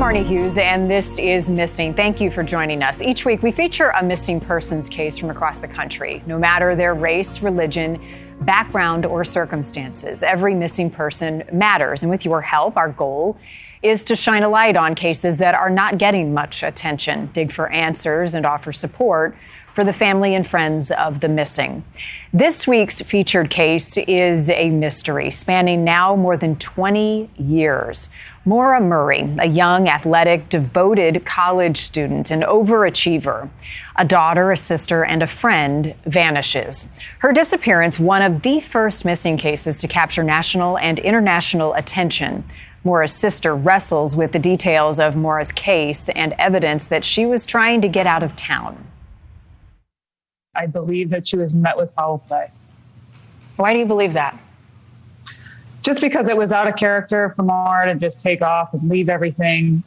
Marni Hughes, and this is Missing. Thank you for joining us. Each week, we feature a missing persons case from across the country, no matter their race, religion, background, or circumstances. Every missing person matters, and with your help, our goal is to shine a light on cases that are not getting much attention, dig for answers, and offer support for the family and friends of the missing. This week's featured case is a mystery spanning now more than 20 years. Maura Murray, a young, athletic, devoted college student, an overachiever, a daughter, a sister, and a friend, vanishes. Her disappearance, one of the first missing cases to capture national and international attention. Maura's sister wrestles with the details of Maura's case and evidence that she was trying to get out of town. I believe that she was met with foul play. Why do you believe that? Just because it was out of character for Maura to just take off and leave everything.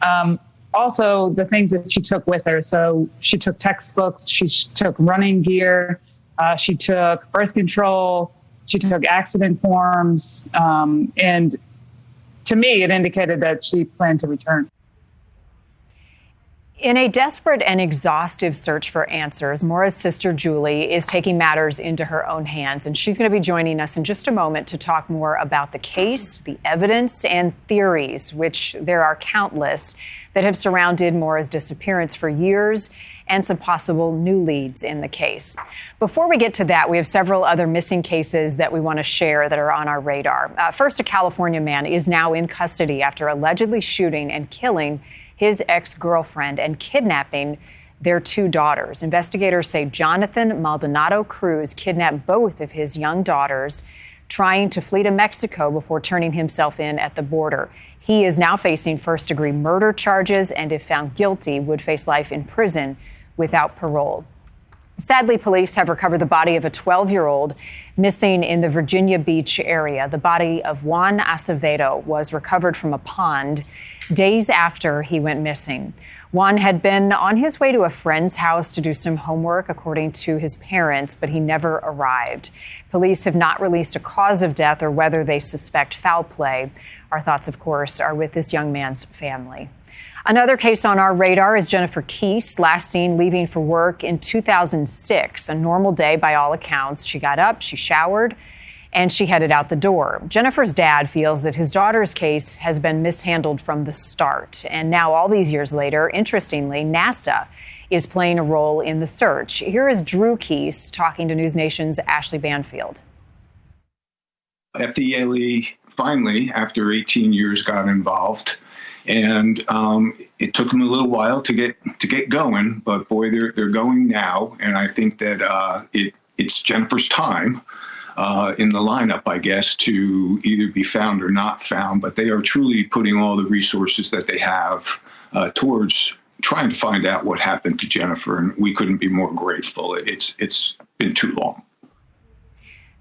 Also, the things that she took with her. So she took textbooks, she took running gear, she took birth control, she took accident forms, and to me, it indicated that she planned to return. In a desperate and exhaustive search for answers, Maura's sister, Julie, is taking matters into her own hands, and she's going to be joining us in just a moment to talk more about the case, the evidence, and theories, which there are countless, that have surrounded Maura's disappearance for years, and some possible new leads in the case. Before we get to that, we have several other missing cases that we want to share that are on our radar. First, a California man is now in custody after allegedly shooting and killing his ex-girlfriend and kidnapping their two daughters. Investigators say Jonathan Maldonado Cruz kidnapped both of his young daughters, trying to flee to Mexico before turning himself in at the border. He is now facing first-degree murder charges and, if found guilty, would face life in prison without parole. Sadly, police have recovered the body of a 12-year-old missing in the Virginia Beach area. The body of Juan Acevedo was recovered from a pond days after he went missing. Juan had been on his way to a friend's house to do some homework, according to his parents, but he never arrived. Police have not released a cause of death or whether they suspect foul play. Our thoughts, of course, are with this young man's family. Another case on our radar is Jennifer Keese, last seen leaving for work in 2006. A normal day by all accounts. She got up, she showered, and she headed out the door. Jennifer's dad feels that his daughter's case has been mishandled from the start. And now, all these years later, interestingly, NASA is playing a role in the search. Here is Drew Keese talking to NewsNation's Ashley Banfield. FDA finally, after 18 years, got involved. And it took them a little while to get going, but boy, they're going now. And I think that it's Jennifer's time in the lineup, I guess, to either be found or not found. But they are truly putting all the resources that they have towards trying to find out what happened to Jennifer. And we couldn't be more grateful. It's been too long.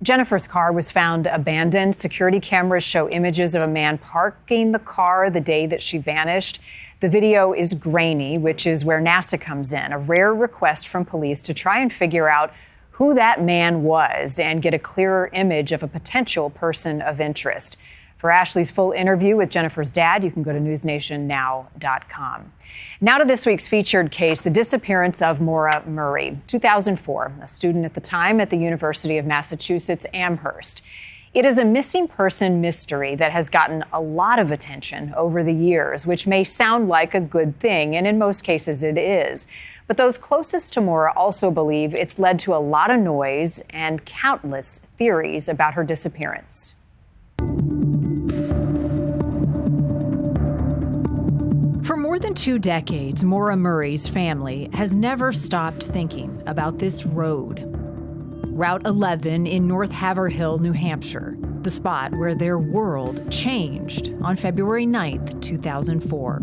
Jennifer's car was found abandoned. Security cameras show images of a man parking the car the day that she vanished. The video is grainy, which is where NASA comes in, a rare request from police to try and figure out who that man was and get a clearer image of a potential person of interest. For Ashley's full interview with Jennifer's dad, you can go to newsnationnow.com. Now to this week's featured case, the disappearance of Maura Murray, 2004, a student at the time at the University of Massachusetts Amherst. It is a missing person mystery that has gotten a lot of attention over the years, which may sound like a good thing, and in most cases it is. But those closest to Maura also believe it's led to a lot of noise and countless theories about her disappearance. For more than 2 decades, Maura Murray's family has never stopped thinking about this road. Route 11 in North Haverhill, New Hampshire, the spot where their world changed on February 9th, 2004.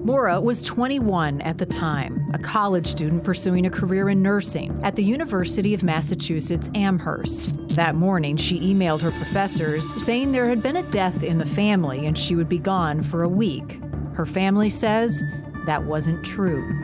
Maura was 21 at the time, a college student pursuing a career in nursing at the University of Massachusetts Amherst. That morning, she emailed her professors saying there had been a death in the family and she would be gone for a week. Her family says that wasn't true.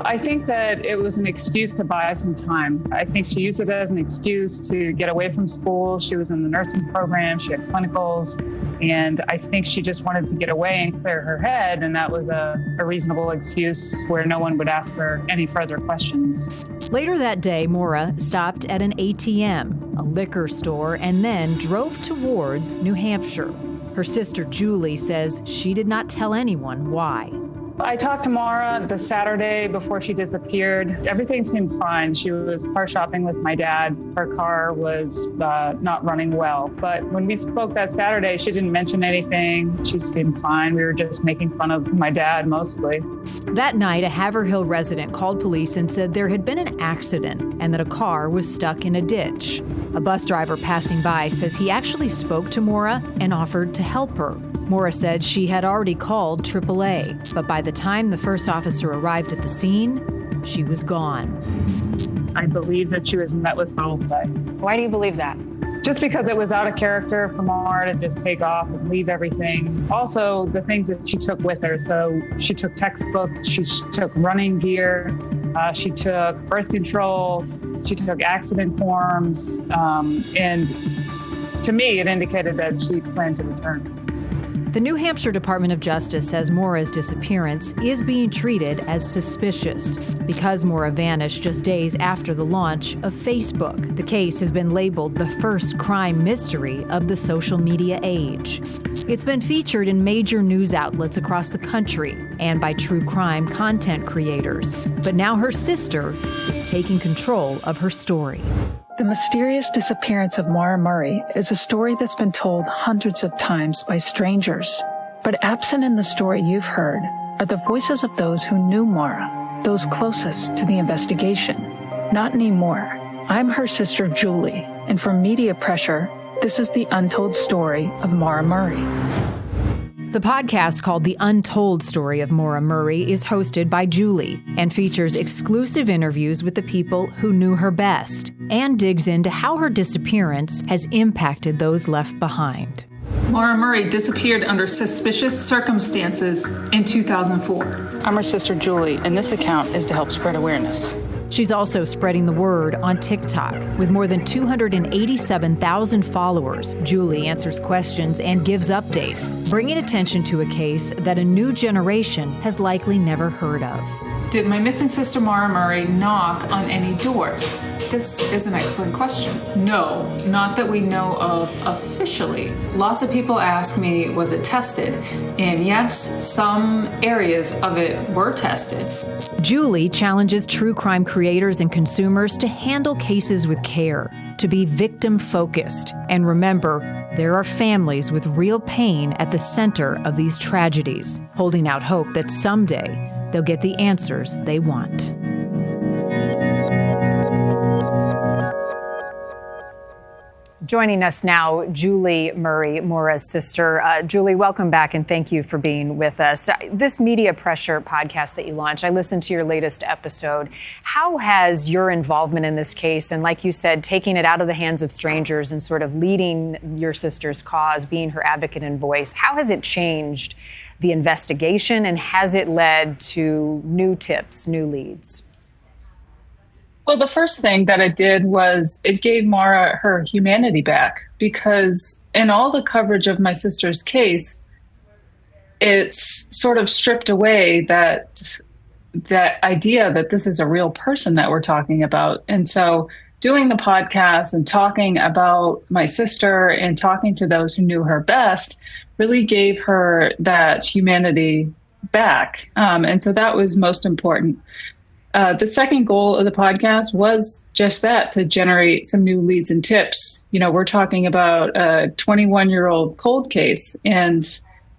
I think that it was an excuse to buy some time. I think she used it as an excuse to get away from school. She was in the nursing program, she had clinicals, and I think she just wanted to get away and clear her head, and that was a reasonable excuse where no one would ask her any further questions. Later that day, Maura stopped at an ATM, a liquor store, and then drove towards New Hampshire. Her sister Julie says she did not tell anyone why. I talked to Maura the Saturday before she disappeared. Everything seemed fine. She was car shopping with my dad. Her car was not running well. But when we spoke that Saturday, she didn't mention anything. She seemed fine. We were just making fun of my dad mostly. That night, a Haverhill resident called police and said there had been an accident and that a car was stuck in a ditch. A bus driver passing by says he actually spoke to Maura and offered to help her. Maura said she had already called AAA, but by the time the first officer arrived at the scene, she was gone. I believe that she was met with foul play. Why do you believe that? Just because it was out of character for Maura to just take off and leave everything. Also, the things that she took with her. So she took textbooks, she took running gear, she took birth control, she took accident forms, and to me, it indicated that she planned to return. The New Hampshire Department of Justice says Maura's disappearance is being treated as suspicious because Maura vanished just days after the launch of Facebook. The case has been labeled the first crime mystery of the social media age. It's been featured in major news outlets across the country and by true crime content creators. But now her sister is taking control of her story. The mysterious disappearance of Maura Murray is a story that's been told hundreds of times by strangers. But absent in the story you've heard are the voices of those who knew Maura, those closest to the investigation. Not anymore. I'm her sister Julie, and from media pressure, this is the untold story of Maura Murray. The podcast called The Untold Story of Maura Murray is hosted by Julie and features exclusive interviews with the people who knew her best and digs into how her disappearance has impacted those left behind. Maura Murray disappeared under suspicious circumstances in 2004. I'm her sister Julie, and this account is to help spread awareness. She's also spreading the word on TikTok. With more than 287,000 followers, Julie answers questions and gives updates, bringing attention to a case that a new generation has likely never heard of. Did my missing sister Maura Murray knock on any doors? This is an excellent question. No, not that we know of officially. Lots of people ask me, was it tested? And yes, some areas of it were tested. Julie challenges true crime creators and consumers to handle cases with care, to be victim-focused. And remember, there are families with real pain at the center of these tragedies, holding out hope that someday they'll get the answers they want. Joining us now, Julie Murray, Maura's sister. Julie, welcome back and thank you for being with us. This Media Pressure podcast that you launched, I listened to your latest episode. How has your involvement in this case, and like you said, taking it out of the hands of strangers and sort of leading your sister's cause, being her advocate and voice, how has it changed the investigation, and has it led to new tips, new leads? Well, the first thing that it did was it gave Maura her humanity back, because in all the coverage of my sister's case, it's sort of stripped away that idea that this is a real person that we're talking about. And so doing the podcast and talking about my sister and talking to those who knew her best really gave her that humanity back. And so that was most important. The second goal of the podcast was just that, to generate some new leads and tips. You know, we're talking about a 21-year-old cold case. And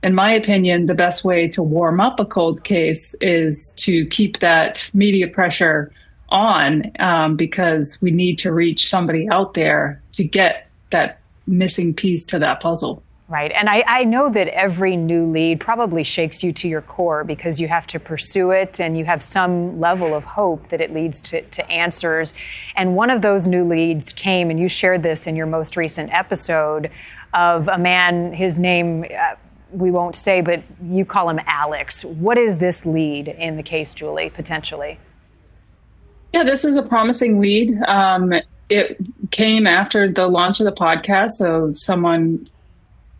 in my opinion, the best way to warm up a cold case is to keep that media pressure on, because we need to reach somebody out there to get that missing piece to that puzzle. Right. And I know that every new lead probably shakes you to your core, because you have to pursue it and you have some level of hope that it leads to answers. And one of those new leads came, and you shared this in your most recent episode, of a man, his name we won't say, but you call him Alex. What is this lead in the case, Julie, potentially? Yeah, this is a promising lead. It came after the launch of the podcast, so someone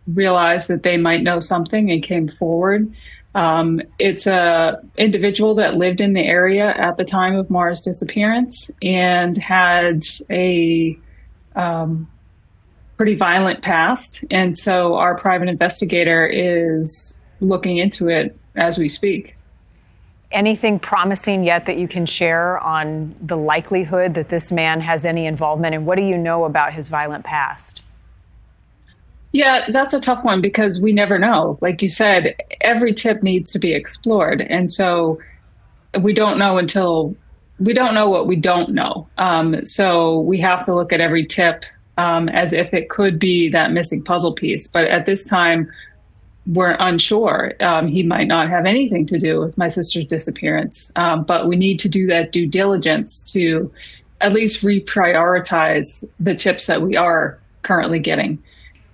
realized that they might know something and came forward. It's a individual that lived in the area at the time of Maura's disappearance and had a pretty violent past. And so our private investigator is looking into it as we speak. Anything promising yet that you can share on the likelihood that this man has any involvement? And what do you know about his violent past? Yeah, that's a tough one because we never know. Like you said, every tip needs to be explored. And so we don't know what we don't know. So we have to look at every tip as if it could be that missing puzzle piece. But at this time, we're unsure. He might not have anything to do with my sister's disappearance. But we need to do that due diligence to at least reprioritize the tips that we are currently getting.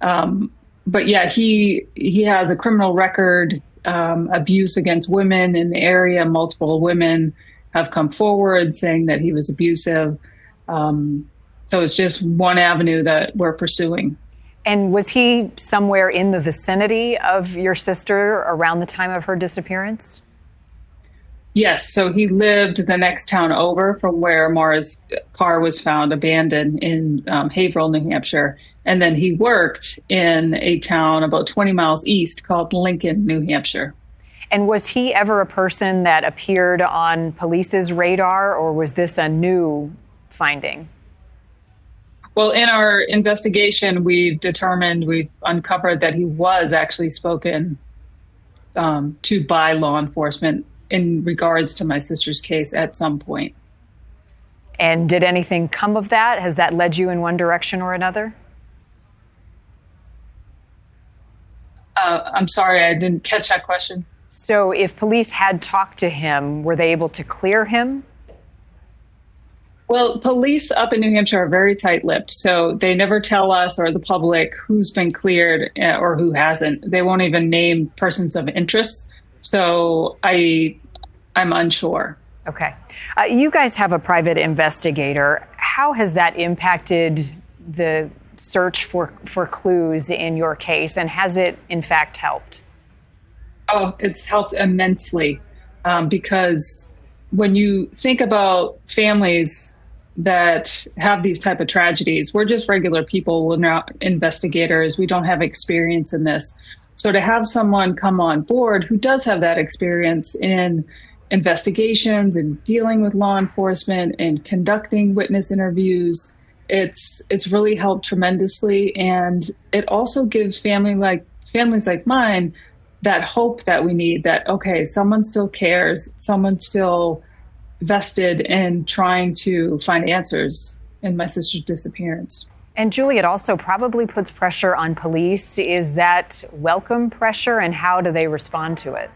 But yeah, he has a criminal record, abuse against women in the area. Multiple women have come forward saying that he was abusive. So it's just one avenue that we're pursuing. And was he somewhere in the vicinity of your sister around the time of her disappearance? Yes. So he lived the next town over from where Maura's car was found abandoned in Haverhill, New Hampshire. And then he worked in a town about 20 miles east called Lincoln, New Hampshire. And was he ever a person that appeared on police's radar, or was this a new finding? Well, in our investigation, we've uncovered that he was actually spoken to by law enforcement in regards to my sister's case at some point. And did anything come of that? Has that led you in one direction or another? I'm sorry, I didn't catch that question. So if police had talked to him, were they able to clear him? Well, police up in New Hampshire are very tight-lipped, so they never tell us or the public who's been cleared or who hasn't. They won't even name persons of interest. So I'm unsure. Okay. You guys have a private investigator. How has that impacted the search for clues in your case, and has it in fact helped? Oh, it's helped immensely because when you think about families that have these type of tragedies, we're just regular people. We're not investigators. We don't have experience in this. So to have someone come on board who does have that experience in investigations and dealing with law enforcement and conducting witness interviews, it's really helped tremendously. And it also gives families like mine that hope that we need, that, okay, someone still cares, someone still vested in trying to find answers in my sister's disappearance. And Julie, it also probably puts pressure on police. Is that welcome pressure, and how do they respond to it?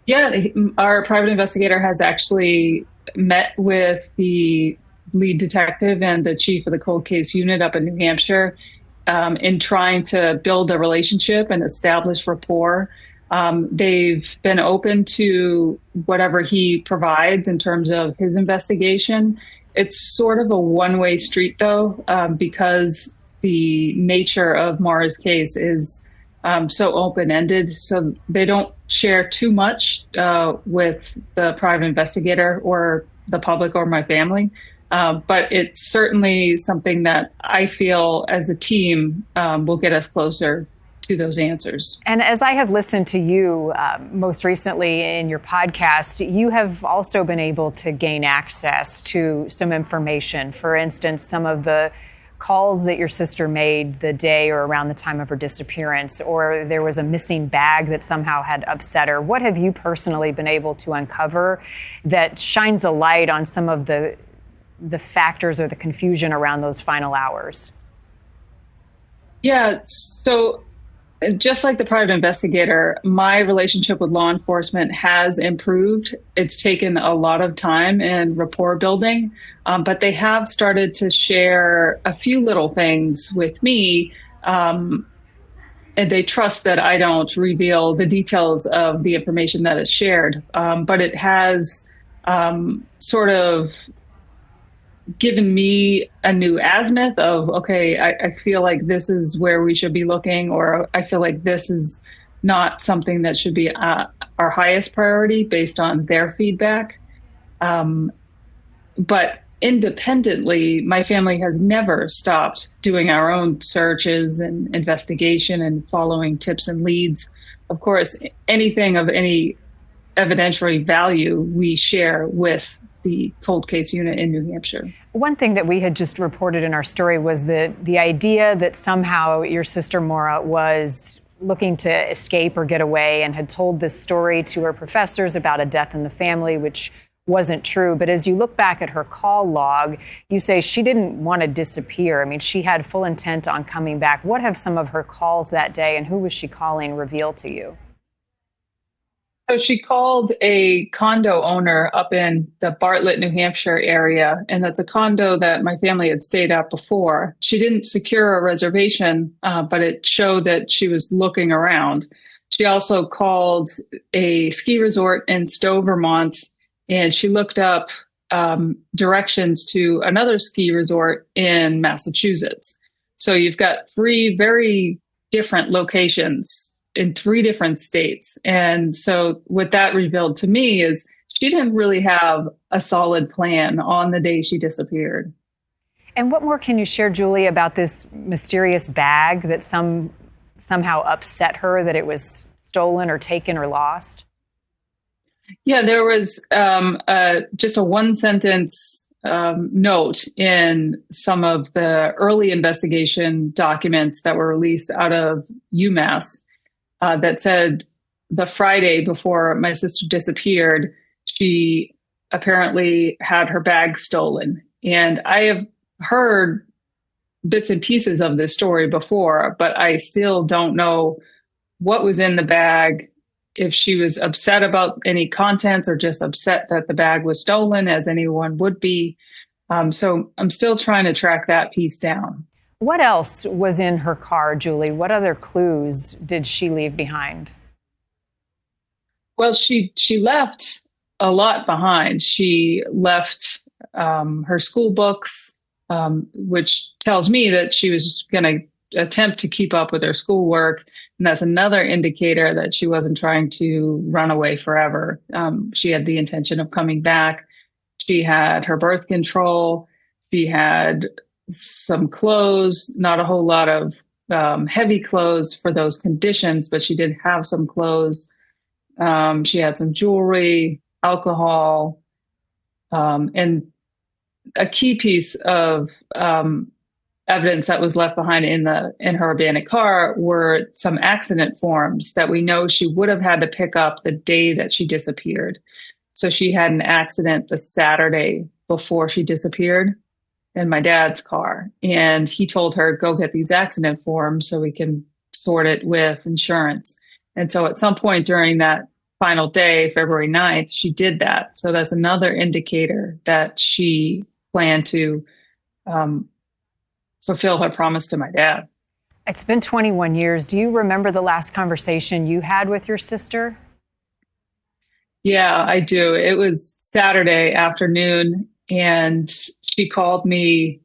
Yeah, our private investigator has actually met with the lead detective and the chief of the cold case unit up in New Hampshire in trying to build a relationship and establish rapport. They've been open to whatever he provides in terms of his investigation. It's sort of a one-way street, though, because the nature of Maura's case is so open-ended. So they don't share too much with the private investigator or the public or my family. But it's certainly something that I feel as a team will get us closer to those answers. And as I have listened to you most recently in your podcast, you have also been able to gain access to some information. For instance, some of the calls that your sister made the day or around the time of her disappearance, or there was a missing bag that somehow had upset her. What have you personally been able to uncover that shines a light on some of the factors or the confusion around those final hours? Yeah, so just like the private investigator, my relationship with law enforcement has improved. It's taken a lot of time and rapport building, but they have started to share a few little things with me, and they trust that I don't reveal the details of the information that is shared. But it has sort of given me a new azimuth of, okay, I feel like this is where we should be looking, or I feel like this is not something that should be our highest priority based on their feedback. But independently, my family has never stopped doing our own searches and investigation and following tips and leads. Of course, anything of any evidentiary value we share with the cold case unit in New Hampshire. One thing that we had just reported in our story was the idea that somehow your sister Maura was looking to escape or get away and had told this story to her professors about a death in the family, which wasn't true. But as you look back at her call log, you say she didn't want to disappear. I mean, she had full intent on coming back. What have some of her calls that day and who was she calling revealed to you? So she called a condo owner up in the Bartlett, New Hampshire area, and that's a condo that my family had stayed at before. She didn't secure a reservation, but it showed that she was looking around. She also called a ski resort in Stowe, Vermont, and she looked up directions to another ski resort in Massachusetts. So you've got three very different locations in three different states. And so what that revealed to me is she didn't really have a solid plan on the day she disappeared. And what more can you share, Julie, about this mysterious bag that somehow upset her, that it was stolen or taken or lost? Yeah, there was just a one sentence note in some of the early investigation documents that were released out of UMass that said the Friday before my sister disappeared, she apparently had her bag stolen. And I have heard bits and pieces of this story before, but I still don't know what was in the bag, if she was upset about any contents or just upset that the bag was stolen, as anyone would be. So I'm still trying to track that piece down. What else was in her car, Julie? What other clues did she leave behind? Well, she left a lot behind. She left her school books, which tells me that she was going to attempt to keep up with her schoolwork. And that's another indicator that she wasn't trying to run away forever. She had the intention of coming back. She had her birth control. She had some clothes, not a whole lot of heavy clothes for those conditions, but she did have some clothes. She had some jewelry, alcohol, and a key piece of evidence that was left behind in her abandoned car were some accident forms that we know she would have had to pick up the day that she disappeared. So she had an accident the Saturday before she disappeared in my dad's car. And he told her, go get these accident forms so we can sort it with insurance. And so at some point during that final day, February 9th, she did that. So that's another indicator that she planned to fulfill her promise to my dad. It's been 21 years. Do you remember the last conversation you had with your sister? Yeah, I do. It was Saturday afternoon, and she called me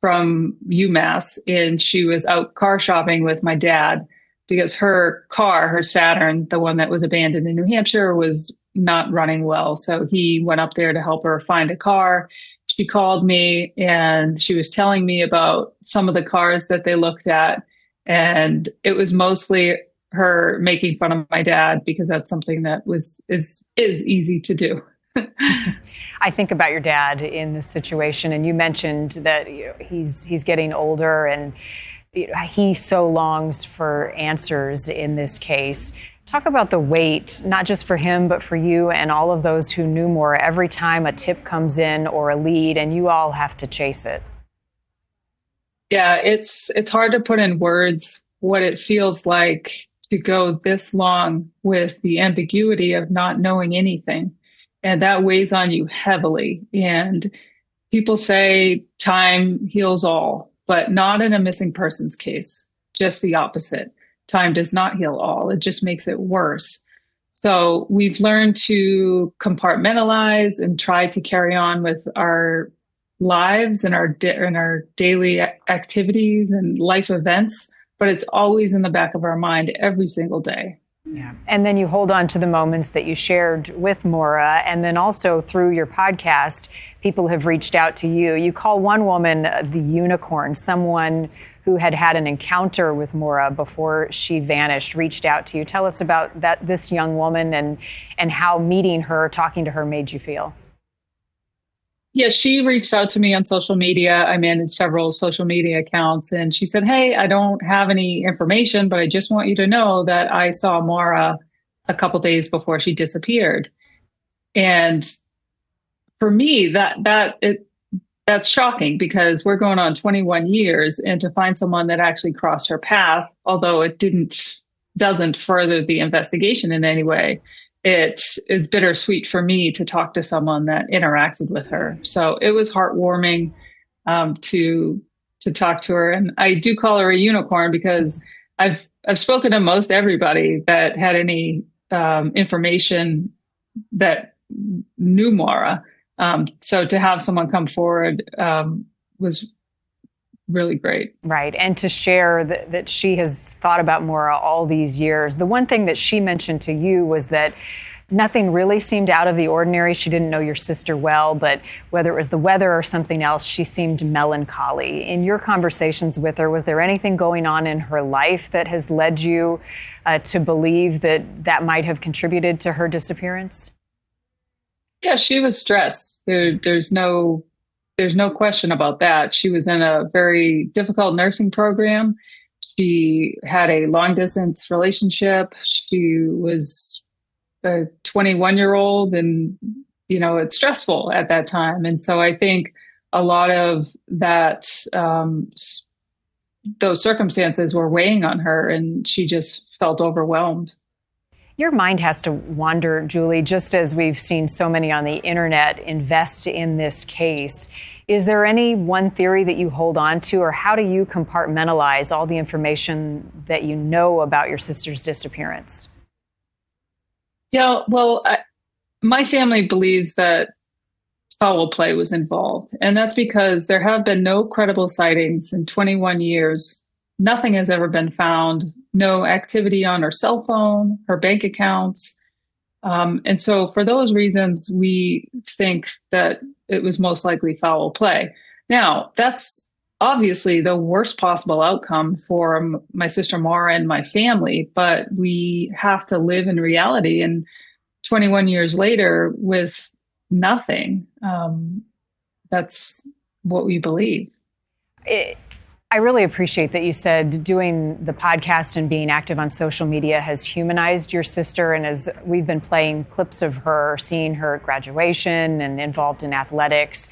from UMass, and she was out car shopping with my dad because her car, her Saturn, the one that was abandoned in New Hampshire, was not running well. So he went up there to help her find a car. She called me and she was telling me about some of the cars that they looked at. And it was mostly her making fun of my dad because that's something that is easy to do. I think about your dad in this situation, and you mentioned that he's getting older, and he so longs for answers in this case. Talk about the weight, not just for him, but for you and all of those who knew more every time a tip comes in or a lead, and you all have to chase it. Yeah, it's hard to put in words what it feels like to go this long with the ambiguity of not knowing anything. And that weighs on you heavily. And people say time heals all, but not in a missing persons case, just the opposite. Time does not heal all. It just makes it worse. So we've learned to compartmentalize and try to carry on with our lives and our daily activities and life events, but it's always in the back of our mind every single day. Yeah. And then you hold on to the moments that you shared with Maura. And then also through your podcast, people have reached out to you. You call one woman the unicorn, someone who had had an encounter with Maura before she vanished, reached out to you. Tell us about this young woman and how meeting her, talking to her made you feel. Yeah, she reached out to me on social media. I manage several social media accounts, and she said, "Hey, I don't have any information, but I just want you to know that I saw Maura a couple days before she disappeared." And for me, that's shocking because we're going on 21 years, and to find someone that actually crossed her path, although it doesn't further the investigation in any way, it is bittersweet for me to talk to someone that interacted with her. So it was heartwarming to talk to her, and I do call her a unicorn because I've spoken to most everybody that had any information that knew Maura. So to have someone come forward was really great. Right. And to share that she has thought about Maura all these years. The one thing that she mentioned to you was that nothing really seemed out of the ordinary. She didn't know your sister well, but whether it was the weather or something else, she seemed melancholy. In your conversations with her, was there anything going on in her life that has led you to believe that might have contributed to her disappearance? Yeah, she was stressed. There's no question about that. She was in a very difficult nursing program. She had a long distance relationship. She was a 21-year-old, and it's stressful at that time. And so I think a lot of that, those circumstances were weighing on her, and she just felt overwhelmed. Your mind has to wander, Julie, just as we've seen so many on the internet invest in this case. Is there any one theory that you hold on to, or how do you compartmentalize all the information that you know about your sister's disappearance? Yeah, well, my family believes that foul play was involved, and that's because there have been no credible sightings in 21 years. Nothing has ever been found, no activity on her cell phone, her bank accounts. And so for those reasons, we think that it was most likely foul play. Now, that's obviously the worst possible outcome for my sister Maura and my family, but we have to live in reality. And 21 years later with nothing, that's what we believe. I really appreciate that you said doing the podcast and being active on social media has humanized your sister. And as we've been playing clips of her, seeing her at graduation and involved in athletics,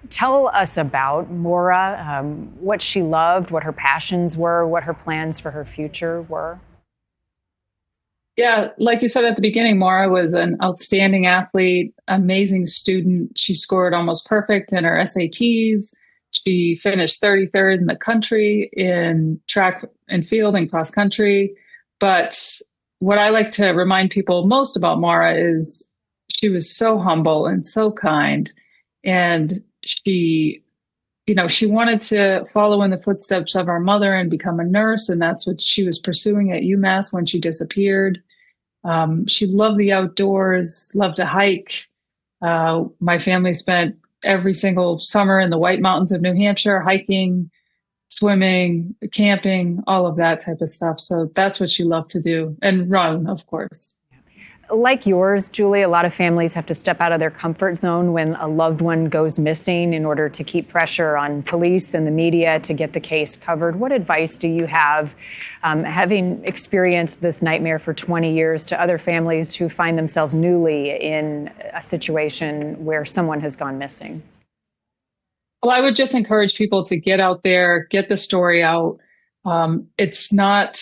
tell us about Maura, what she loved, what her passions were, what her plans for her future were. Yeah, like you said at the beginning, Maura was an outstanding athlete, amazing student. She scored almost perfect in her SATs. She finished 33rd in the country in track and field and cross country. But what I like to remind people most about Maura is she was so humble and so kind. And she wanted to follow in the footsteps of our mother and become a nurse. And that's what she was pursuing at UMass when she disappeared. She loved the outdoors, loved to hike. My family spent every single summer in the White Mountains of New Hampshire, hiking, swimming, camping, all of that type of stuff. So that's what she loved to do, and run, of course. Like yours, Julie, a lot of families have to step out of their comfort zone when a loved one goes missing in order to keep pressure on police and the media to get the case covered. What advice do you have, having experienced this nightmare for 20 years, to other families who find themselves newly in a situation where someone has gone missing? Well, I would just encourage people to get out there, get the story out. It's not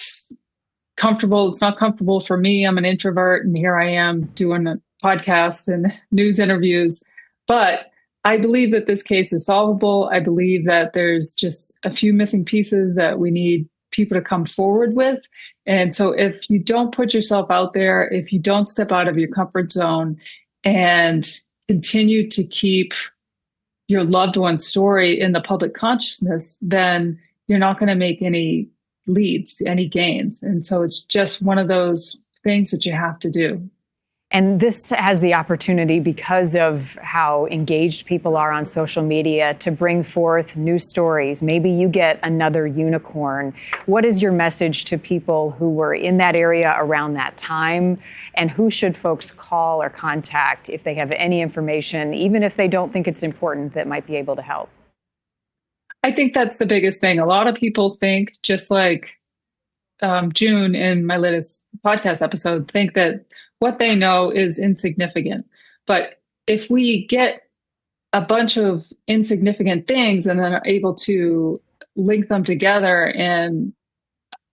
comfortable. It's not comfortable for me. I'm an introvert, and here I am doing a podcast and news interviews. But I believe that this case is solvable. I believe that there's just a few missing pieces that we need people to come forward with. And so if you don't put yourself out there, if you don't step out of your comfort zone and continue to keep your loved one's story in the public consciousness, then you're not going to make any leads, any gains. And so it's just one of those things that you have to do. And this has the opportunity, because of how engaged people are on social media, to bring forth new stories. Maybe you get another unicorn. What is your message to people who were in that area around that time? And who should folks call or contact if they have any information, even if they don't think it's important, that might be able to help? I think that's the biggest thing. A lot of people think, just like June in my latest podcast episode, think that what they know is insignificant. But if we get a bunch of insignificant things and then are able to link them together and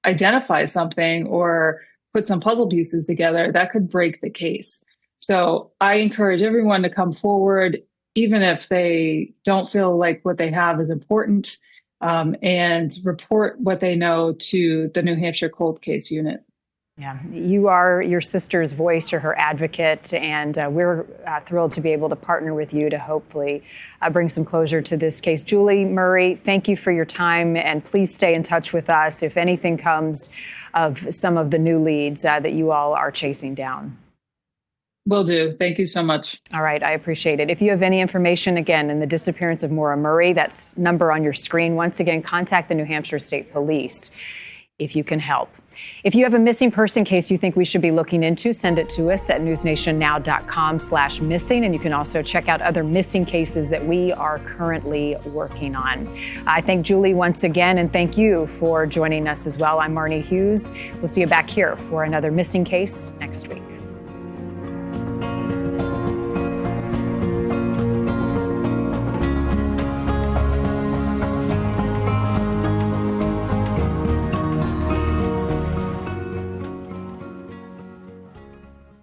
identify something or put some puzzle pieces together, that could break the case. So I encourage everyone to come forward, even if they don't feel like what they have is important, and report what they know to the New Hampshire Cold Case Unit. Yeah, you are your sister's voice, you're her advocate, and we're thrilled to be able to partner with you to hopefully bring some closure to this case. Julie Murray, thank you for your time, and please stay in touch with us if anything comes of some of the new leads that you all are chasing down. Will do. Thank you so much. All right, I appreciate it. If you have any information, again, in the disappearance of Maura Murray, that's number on your screen. Once again, contact the New Hampshire State Police if you can help. If you have a missing person case you think we should be looking into, send it to us at newsnationnow.com/missing. And you can also check out other missing cases that we are currently working on. I thank Julie once again, and thank you for joining us as well. I'm Marni Hughes. We'll see you back here for another missing case next week.